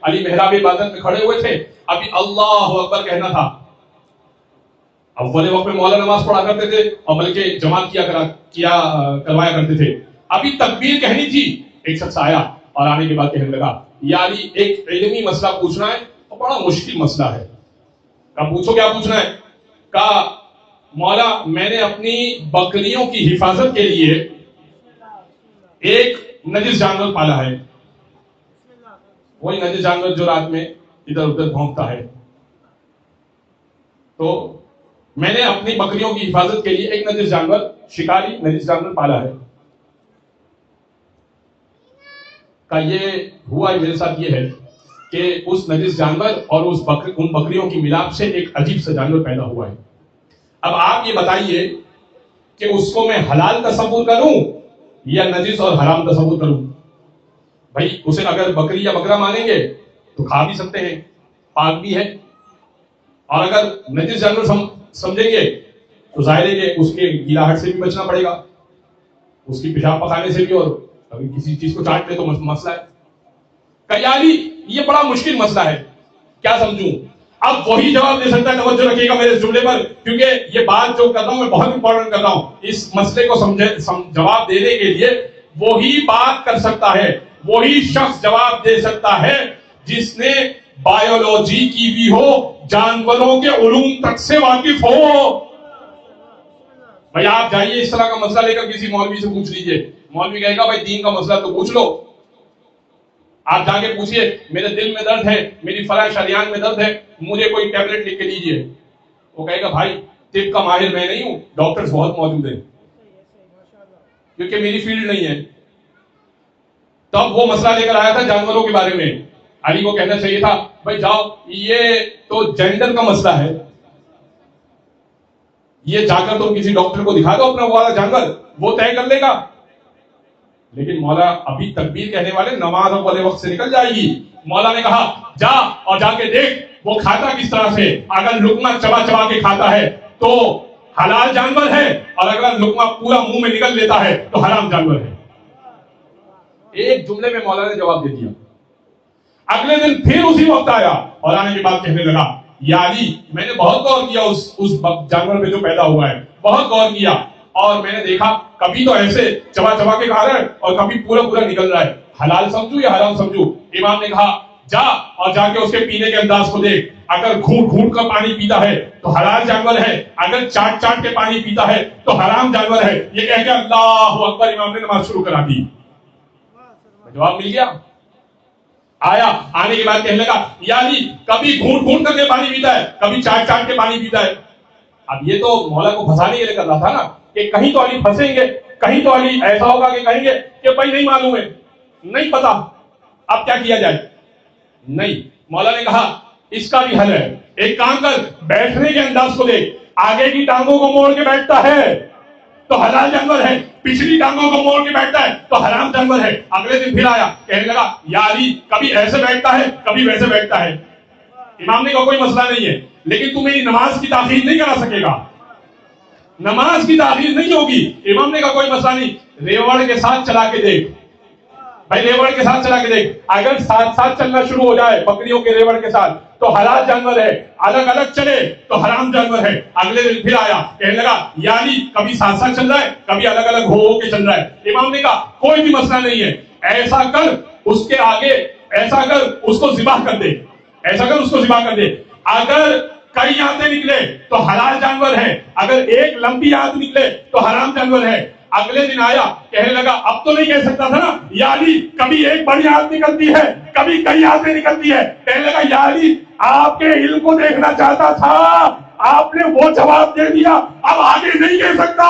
علی محراب عبادت میں کھڑے ہوئے تھے, ابھی اللہ اکبر کہنا تھا. اول وقت میں مولا نماز پڑھا کرتے تھے اور بلکہ جماعت کروایا کرتے تھے. ابھی تکبیر کہنی تھی, ایک شخص آیا اور آنے کے بعد کہنے لگا, یا علی ایک علمی مسئلہ پوچھنا ہے اور بڑا مشکل مسئلہ ہے. کہا پوچھو کیا پوچھنا ہے. کہا مولا میں نے اپنی بکریوں کی حفاظت کے لیے ایک نجس جانور پالا ہے, وہی نجس جانور جو رات میں ادھر ادھر بھونکتا ہے. تو میں نے اپنی بکریوں کی حفاظت کے لیے ایک نجس جانور, شکاری نجس جانور پالا ہے. کہ یہ ہوا میرے ساتھ یہ ہے کہ اس نجس جانور اور ان بکریوں کی ملاپ سے ایک عجیب سا جانور پیدا ہوا ہے. اب آپ یہ بتائیے کہ اس کو میں حلال تصور کروں یا نجس اور حرام تصور کروں. بھائی اسے اگر بکری یا بکرا مانیں گے تو کھا بھی سکتے ہیں, پاک بھی ہے, اور اگر نجس جانور سمجھیں گے تو ظاہر ہے کہ اس کے گیلاہٹ سے بھی بچنا پڑے گا, اس کی پیشاب پکانے سے بھی, اور اگر کسی چیز کو چاٹ لے تو مسئلہ ہے. کیالی یہ بڑا مشکل مسئلہ ہے, کیا سمجھوں. اب وہی جواب دے سکتا ہے, توجہ رکھیے گا میرے جملے پر, کیونکہ یہ بات جو کر رہا ہوں میں بہت امپورٹنٹ کر رہا ہوں. اس مسئلے کو جواب دینے کے لیے وہی بات کر سکتا ہے, وہی شخص جواب دے سکتا ہے جس نے بایولوجی کی بھی ہو, جانوروں کے علوم تک سے واقف ہو. بھائی آپ جائیے اس طرح کا مسئلہ لے کر کسی مولوی سے پوچھ لیجئے, مولوی کہے گا بھائی دین کا مسئلہ تو پوچھ لو. آپ جا کے پوچھئے میرے دل میں درد ہے, میری فلاں شریان میں درد ہے, مجھے کوئی ٹیبلٹ لکھ کے دیجئے. وہ کہے گا بھائی طب کا ماہر میں نہیں ہوں, ڈاکٹرز بہت موجود ہیں, کیونکہ میری فیلڈ نہیں ہے. تب وہ مسئلہ لے کر آیا تھا جانوروں کے بارے میں. علی کو کہنا چاہیے تھا بھائی جاؤ یہ تو جینڈر کا مسئلہ ہے, یہ جا کر تم کسی ڈاکٹر کو دکھا دو اپنا وہ والا جانور, وہ طے کر لے گا. لیکن مولا ابھی تکبیر کہنے والے نماز والے وقت سے نکل جائے گی. مولا نے کہا جا اور جا کے دیکھ وہ کھاتا کس طرح سے. اگر لقمہ چبا چبا کے کھاتا ہے تو حلال جانور ہے, اور اگر لقمہ پورا منہ میں نکل لیتا ہے تو حرام جانور ہے. ایک جملے میں مولا نے جواب دے دیا. اگلے دن پھر اسی وقت آیا اور آنے کے بعد کہنے لگا یا علی میں نے بہت غور کیا اس جانور میں جو پیدا ہوا ہے, بہت غور کیا, اور میں نے دیکھا کبھی تو ایسے چبا چبا کے کھا رہا ہے اور کبھی پورا پورا نکل رہا ہے. حلال سمجھو یا حرام سمجھو. امام نے کہا جا اور جا کے اس کے پینے کے انداز کو دیکھ, اگر گھونٹ گھونٹ کر پانی پیتا ہے تو حلال جانور ہے, اگر چاٹ چاٹ کے پانی پیتا ہے تو حرام جانور ہے. یہ کہہ کے اللہ اکبر امام نے نماز شروع کرا دی. جواب مل گیا. آیا, آنے کے بعد کہنے لگا یا علی کبھی گھونٹ گھونٹ کر کے پانی پیتا ہے, کبھی چاٹ چاٹ کے پانی پیتا ہے. اب یہ تو مولا کو پھنسانے کے لیے کر رہا تھا نا, کہ کہیں تو علی پھنسیں گے, کہیں تو علی ایسا ہوگا کہ کہیں گے کہ بھائی نہیں معلوم ہے, نہیں پتا, اب کیا کیا جائے. نہیں, مولا نے کہا اس کا بھی حل ہے. ایک کام کر, بیٹھنے کے انداز کو دیکھ, آگے کی ٹانگوں کو موڑ کے بیٹھتا ہے تو حلال جانور ہے, پچھلی ٹانگوں کو موڑ کے بیٹھتا ہے تو حرام جانور ہے. اگلے دن پھر آیا, کہنے لگا یا علی کبھی ایسے بیٹھتا ہے کبھی ویسے بیٹھتا ہے. امام نے کہا کوئی مسئلہ نہیں ہے, لیکن تم میری نماز کی تاخیر نہیں کرا سکے گا, نماز کی تاخیر نہیں ہوگی. امام نے کہا کوئی مسئلہ نہیں, ریوڑ کے ساتھ چلا کے دیکھ. بھائی ریوڑ کے ساتھ چلا کے دیکھ, اگر ساتھ ساتھ چلنا شروع ہو جائے بکریوں کے ریوڑ کے ساتھ تو حلال جانور ہے, الگ الگ چلے تو حرام جانور ہے. اگلے دن پھر آیا, کہنے لگا یا علی کبھی ساتھ ساتھ چل رہا ہے کبھی الگ الگ ہو کے چل رہا ہے. امام نے کہا کوئی بھی مسئلہ نہیں ہے, ایسا کر اس کے آگے, ایسا کر اس کو ذبح کر دے, ایسا کر اس کو ذبح کر دے. اگر کئی آنتیں نکلے تو حلال جانور ہے, اگر ایک لمبی آنت نکلے تو حرام جانور ہے. اگلے دن آیا, کہنے لگا اب تو نہیں کہہ سکتا تھا نا یا علی کبھی ایک بڑی آنت نکلتی ہے کبھی کئی آنتیں نکلتی ہے. کہنے لگا یا علی آپ کے علم کو دیکھنا چاہتا تھا, آپ نے وہ جواب دے دیا, اب آگے نہیں کہہ سکتا.